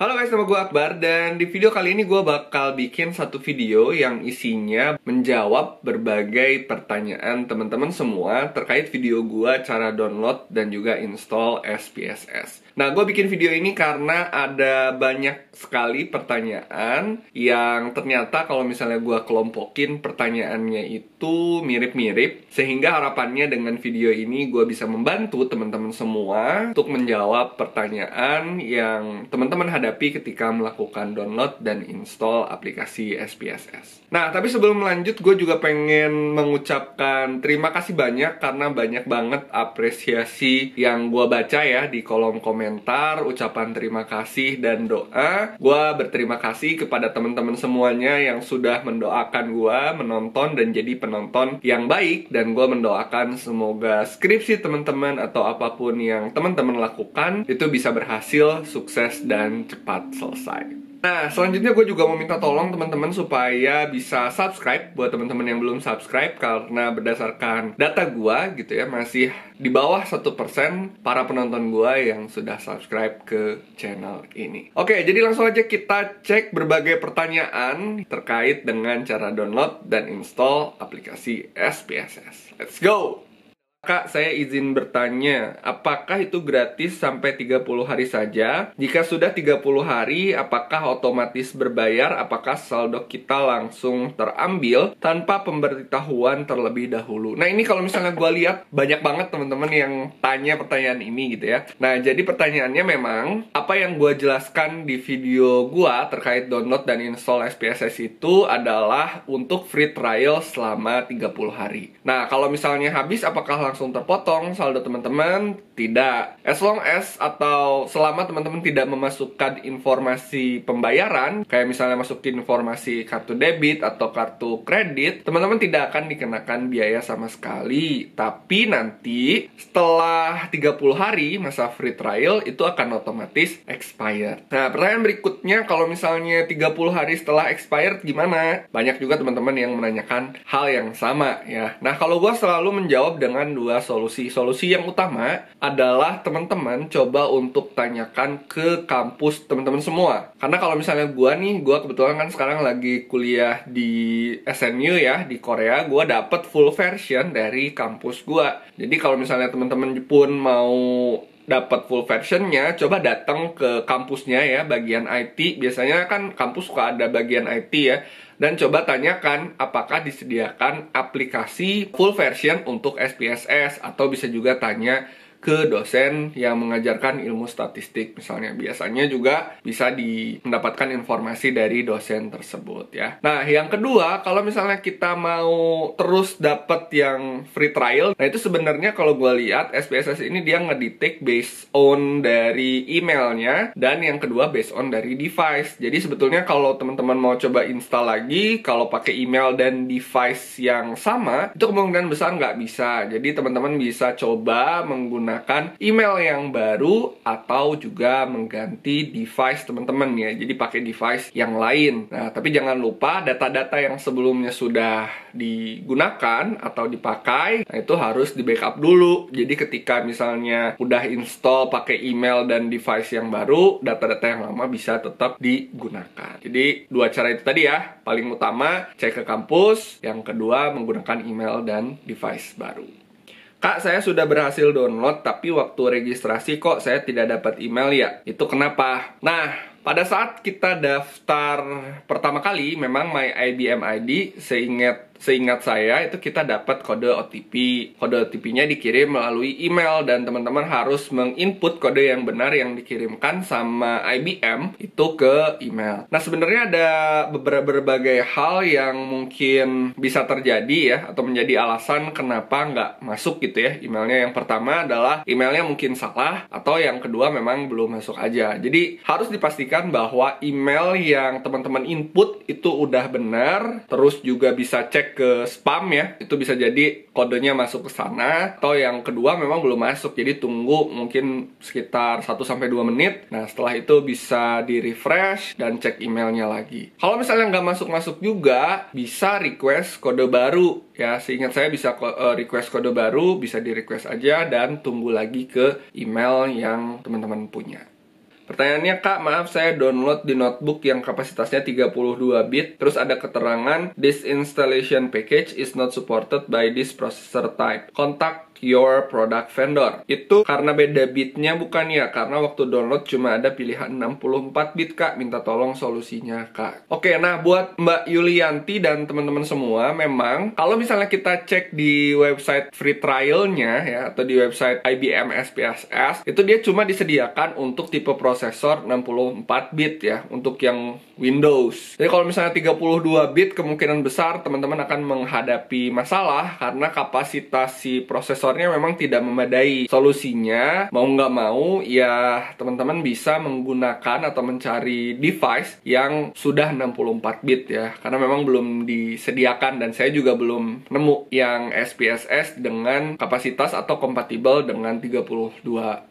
Halo guys, nama gue Akbar dan di video kali ini gue bakal bikin satu video yang isinya menjawab berbagai pertanyaan teman-teman semua terkait video gue cara download dan juga install SPSS. Nah, gue bikin video ini karena ada banyak sekali pertanyaan yang ternyata kalau misalnya gue kelompokin pertanyaannya itu mirip-mirip, sehingga harapannya dengan video ini gue bisa membantu teman-teman semua untuk menjawab pertanyaan yang teman-teman hadapi ketika melakukan download dan install aplikasi SPSS. Nah, tapi sebelum lanjut, gue juga pengen mengucapkan terima kasih banyak karena banyak banget apresiasi yang gue baca ya di kolom komentar, ucapan terima kasih dan doa. Gue berterima kasih kepada teman-teman semuanya yang sudah mendoakan gue menonton dan jadi penonton yang baik, dan gue mendoakan semoga skripsi teman-teman atau apapun yang teman-teman lakukan itu bisa berhasil, sukses, dan cepat selesai. Nah, selanjutnya gue juga mau minta tolong teman-teman supaya bisa subscribe buat teman-teman yang belum subscribe, karena berdasarkan data gue gitu ya, masih di bawah 1% para penonton gue yang sudah subscribe ke channel ini. Oke, jadi langsung aja kita cek berbagai pertanyaan terkait dengan cara download dan install aplikasi SPSS. Let's go! Kak, saya izin bertanya, apakah itu gratis sampai 30 hari saja? Jika sudah 30 hari, apakah otomatis berbayar? Apakah saldo kita langsung terambil tanpa pemberitahuan terlebih dahulu? Nah, ini kalau misalnya gue lihat banyak banget teman-teman yang tanya pertanyaan ini gitu ya. Nah, jadi pertanyaannya memang, apa yang gue jelaskan di video gue terkait download dan install SPSS itu adalah untuk free trial selama 30 hari. Nah, kalau misalnya habis, apakah langsung terpotong saldo teman-teman? Tidak. As long as atau selama teman-teman tidak memasukkan informasi pembayaran, kayak misalnya masukin informasi kartu debit atau kartu kredit, teman-teman tidak akan dikenakan biaya sama sekali. Tapi nanti setelah 30 hari masa free trial itu akan otomatis expired. Nah, pertanyaan berikutnya, kalau misalnya 30 hari setelah expired gimana? Banyak juga teman-teman yang menanyakan hal yang sama ya. Nah, kalau gue selalu menjawab dengan dua solusi. Solusi yang utama adalah teman-teman coba untuk tanyakan ke kampus teman-teman semua. Karena kalau misalnya gue kebetulan kan sekarang lagi kuliah di SNU ya, di Korea. Gue dapet full version dari kampus gue. Jadi kalau misalnya teman-teman pun mau dapat full versionnya, coba datang ke kampusnya ya, bagian IT. Biasanya kan kampus suka ada bagian IT ya. Dan coba tanyakan apakah disediakan aplikasi full version untuk SPSS, atau bisa juga tanya ke dosen yang mengajarkan ilmu statistik misalnya. Biasanya juga bisa mendapatkan informasi dari dosen tersebut ya. Nah, yang kedua, kalau misalnya kita mau terus dapat yang free trial, nah itu sebenarnya kalau gue lihat SPSS ini dia ngedetect based on dari emailnya, dan yang kedua based on dari device. Jadi sebetulnya kalau teman-teman mau coba install lagi, kalau pakai email dan device yang sama, itu kemungkinan besar nggak bisa. Jadi teman-teman bisa coba menggunakan email yang baru atau juga mengganti device teman-teman ya. Jadi pakai device yang lain. Nah, tapi jangan lupa data-data yang sebelumnya sudah digunakan atau dipakai, nah itu harus di backup dulu. Jadi ketika misalnya udah install pakai email dan device yang baru, data-data yang lama bisa tetap digunakan. Jadi dua cara itu tadi ya. Paling utama cek ke kampus, yang kedua menggunakan email dan device baru. Kak, saya sudah berhasil download, tapi waktu registrasi kok saya tidak dapat email ya? Itu kenapa? Nah, pada saat kita daftar pertama kali, memang My IBM ID, seingat saya itu kita dapat kode OTP. Kode OTP-nya dikirim melalui email, dan teman-teman harus menginput kode yang benar yang dikirimkan sama IBM itu ke email. Nah, sebenarnya ada berbagai hal yang mungkin bisa terjadi ya, atau menjadi alasan kenapa nggak masuk gitu ya emailnya. Yang pertama adalah emailnya mungkin salah, atau yang kedua memang belum masuk aja. Jadi harus dipastikan bahwa email yang teman-teman input itu udah benar. Terus juga bisa cek ke spam ya, itu bisa jadi kodenya masuk ke sana, atau yang kedua memang belum masuk, jadi tunggu mungkin sekitar 1-2 menit. Nah, setelah itu bisa di refresh dan cek emailnya lagi. Kalau misalnya nggak masuk-masuk juga, bisa request kode baru ya. Seingat saya bisa request kode baru, bisa di request aja dan tunggu lagi ke email yang teman-teman punya. Pertanyaannya, Kak, maaf saya download di notebook yang kapasitasnya 32 bit, terus ada keterangan this installation package is not supported by this processor type. Contact your product vendor. Itu karena beda bitnya bukan ya? Karena waktu download cuma ada pilihan 64 bit, Kak. Minta tolong solusinya, Kak. Oke, nah buat Mbak Yulianti dan teman-teman semua, memang kalau misalnya kita cek di website free trial-nya ya, atau di website IBM SPSS, itu dia cuma disediakan untuk tipe prosesor 64 bit ya, untuk yang Windows. Jadi kalau misalnya 32 bit, kemungkinan besar teman-teman akan menghadapi masalah karena kapasitas si prosesornya memang tidak memadai. Solusinya, mau nggak mau, ya teman-teman bisa menggunakan atau mencari device yang sudah 64 bit ya, karena memang belum disediakan dan saya juga belum nemu yang SPSS dengan kapasitas atau kompatibel dengan 32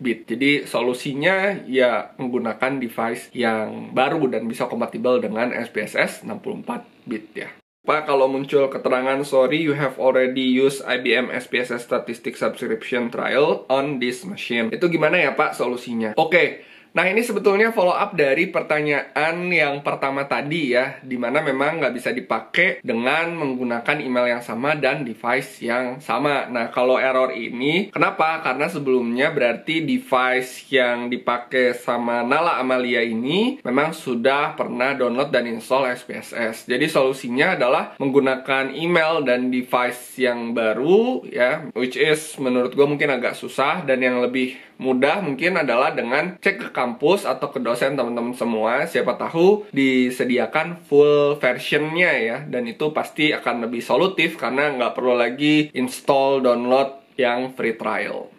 bit. Jadi solusinya ya menggunakan device yang baru dan bisa kompatibel dengan SPSS 64 bit ya. Pak, kalau muncul keterangan sorry you have already used IBM SPSS Statistic Subscription Trial on this machine. Itu gimana ya, Pak, solusinya? Oke. Nah, ini sebetulnya follow up dari pertanyaan yang pertama tadi ya, dimana memang nggak bisa dipakai dengan menggunakan email yang sama dan device yang sama. Nah, kalau error ini, kenapa? Karena sebelumnya berarti device yang dipakai sama Nala Amalia ini memang sudah pernah download dan install SPSS. Jadi solusinya adalah menggunakan email dan device yang baru ya, which is menurut gue mungkin agak susah, dan yang lebih mudah mungkin adalah dengan cek ke kampus atau ke dosen teman-teman semua, siapa tahu disediakan full versionnya ya, dan itu pasti akan lebih solutif karena nggak perlu lagi install download yang free trial.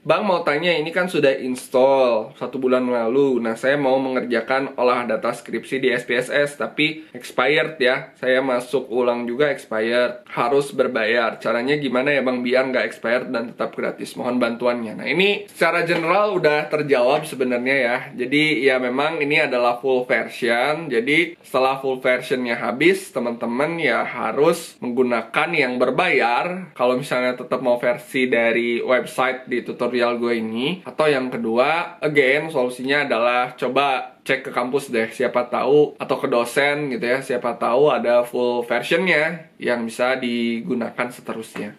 Bang, mau tanya, ini kan sudah install 1 bulan lalu. Nah, saya mau mengerjakan olah data skripsi di SPSS, tapi expired ya. Saya masuk ulang juga expired. Harus berbayar. Caranya gimana ya, Bang, biar nggak expired dan tetap gratis? Mohon bantuannya. Nah, ini secara general udah terjawab sebenarnya ya. Jadi, ya memang ini adalah full version. Jadi, setelah full versionnya habis, teman-teman ya harus menggunakan yang berbayar. Kalau misalnya tetap mau versi dari website di tutorial gue ini, atau yang kedua, again, solusinya adalah coba cek ke kampus deh, siapa tahu, atau ke dosen gitu ya, siapa tahu ada full versionnya yang bisa digunakan seterusnya.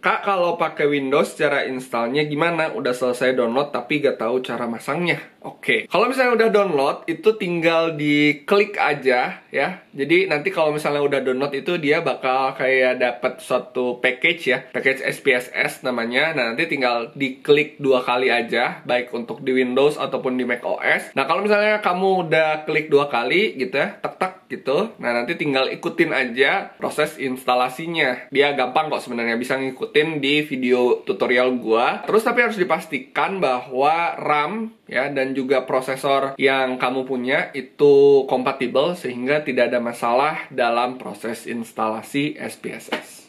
Kak, kalau pakai Windows cara installnya gimana? Udah selesai download tapi gak tahu cara masangnya. Oke, kalau misalnya udah download, itu tinggal diklik aja ya. Jadi nanti kalau misalnya udah download itu dia bakal kayak dapat suatu package ya, package SPSS namanya. Nah, nanti tinggal diklik 2 kali aja, baik untuk di Windows ataupun di Mac OS. Nah, kalau misalnya kamu udah klik 2 kali gitu ya, tek-tek gitu, nah nanti tinggal ikutin aja proses instalasinya. Dia gampang kok sebenarnya, bisa ngikutin di video tutorial gua. Terus tapi harus dipastikan bahwa RAM ya dan juga prosesor yang kamu punya itu kompatibel sehingga tidak ada masalah dalam proses instalasi SPSS.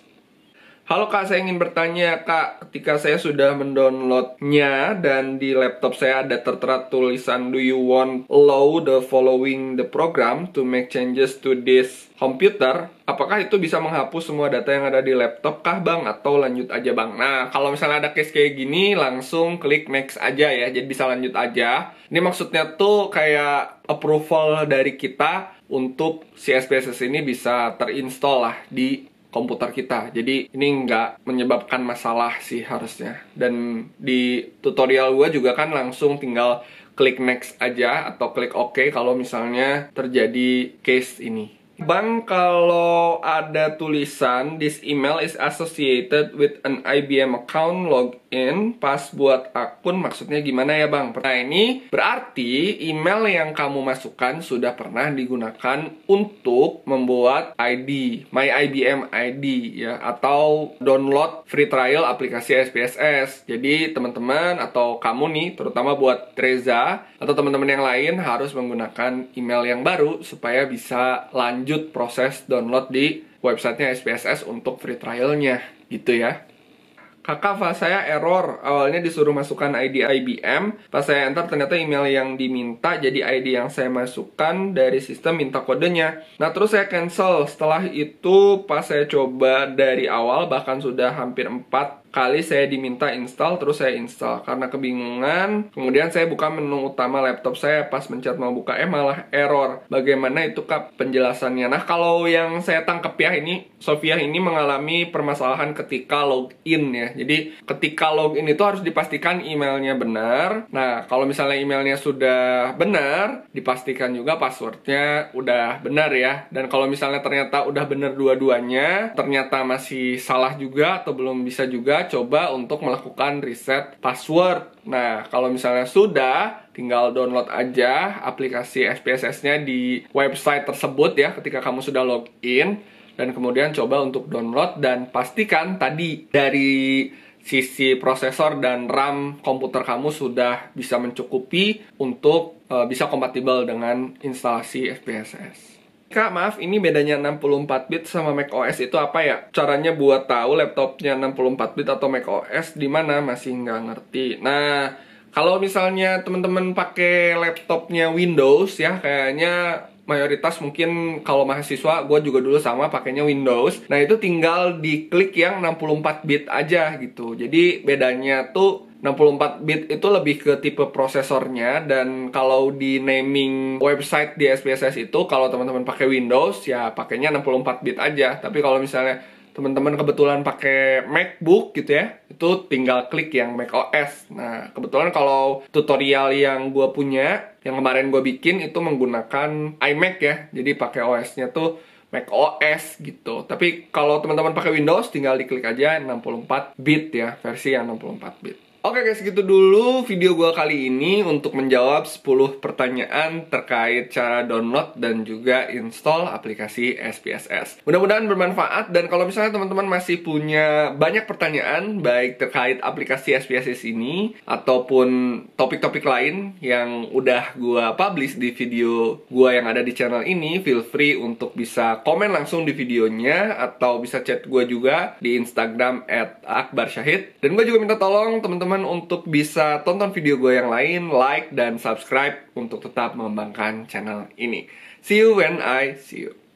Halo Kak, saya ingin bertanya Kak, ketika saya sudah mendownloadnya dan di laptop saya ada tertera tulisan do you want allow the following the program to make changes to this computer, apakah itu bisa menghapus semua data yang ada di laptop kah Bang? Atau lanjut aja Bang? Nah, kalau misalnya ada case kayak gini, langsung klik next aja ya, jadi bisa lanjut aja. Ini maksudnya tuh kayak approval dari kita untuk si SPSS ini bisa terinstall lah di komputer kita. Jadi ini nggak menyebabkan masalah sih harusnya. Dan di tutorial gue juga kan langsung tinggal klik next aja atau klik OK kalau misalnya terjadi case ini. Bang, kalau ada tulisan this email is associated with an IBM account login, pas buat akun maksudnya gimana ya Bang? Nah, ini berarti email yang kamu masukkan sudah pernah digunakan untuk membuat ID, My IBM ID ya, atau download free trial aplikasi SPSS. Jadi teman-teman atau kamu nih, terutama buat Reza atau teman-teman yang lain, harus menggunakan email yang baru supaya bisa lanjut proses download di websitenya SPSS untuk free trialnya gitu ya. Kakak, pas saya error, awalnya disuruh masukkan ID IBM, pas saya enter ternyata email yang diminta jadi ID yang saya masukkan dari sistem minta kodenya. Nah, terus saya cancel. Setelah itu pas saya coba dari awal, bahkan sudah hampir 4 kali saya diminta install, terus saya install. Karena kebingungan, kemudian saya buka menu utama laptop saya, pas mencet mau buka, malah error. Bagaimana itu Kak penjelasannya? Nah, kalau yang saya tangkap ya, ini Sofia ini mengalami permasalahan ketika login ya. Jadi ketika login itu harus dipastikan emailnya benar. Nah, kalau misalnya emailnya sudah benar, dipastikan juga passwordnya udah benar ya. Dan kalau misalnya ternyata udah benar dua-duanya, ternyata masih salah juga atau belum bisa juga, coba untuk melakukan reset password. Nah, kalau misalnya sudah, tinggal download aja aplikasi SPSS-nya di website tersebut ya ketika kamu sudah login. Dan kemudian coba untuk download dan pastikan tadi dari sisi prosesor dan RAM komputer kamu sudah bisa mencukupi untuk bisa kompatibel dengan instalasi SPSS. Kak, maaf, ini bedanya 64 bit sama macOS itu apa ya? Caranya buat tahu laptopnya 64 bit atau macOS di mana, masih nggak ngerti. Nah, kalau misalnya teman-teman pakai laptopnya Windows ya, kayaknya mayoritas mungkin kalau mahasiswa, gue juga dulu sama pakainya Windows. Nah, itu tinggal diklik yang 64 bit aja gitu. Jadi bedanya tuh 64 bit itu lebih ke tipe prosesornya, dan kalau di naming website di SPSS itu kalau teman-teman pakai Windows ya pakainya 64 bit aja. Tapi kalau misalnya teman-teman kebetulan pakai MacBook gitu ya, itu tinggal klik yang macOS. Nah, kebetulan kalau tutorial yang gue punya, yang kemarin gue bikin itu menggunakan iMac ya, jadi pakai OS-nya tuh macOS gitu. Tapi kalau teman-teman pakai Windows, tinggal diklik aja 64 bit ya, versi yang 64 bit. Oke guys, segitu dulu video gue kali ini untuk menjawab 10 pertanyaan terkait cara download dan juga install aplikasi SPSS. Mudah-mudahan bermanfaat, dan kalau misalnya teman-teman masih punya banyak pertanyaan baik terkait aplikasi SPSS ini ataupun topik-topik lain yang udah gue publish di video gue yang ada di channel ini, feel free untuk bisa komen langsung di videonya atau bisa chat gue juga di Instagram @akbarsyahid. Dan gue juga minta tolong teman-teman untuk bisa tonton video gue yang lain, like dan subscribe untuk tetap mengembangkan channel ini. See you when I see you.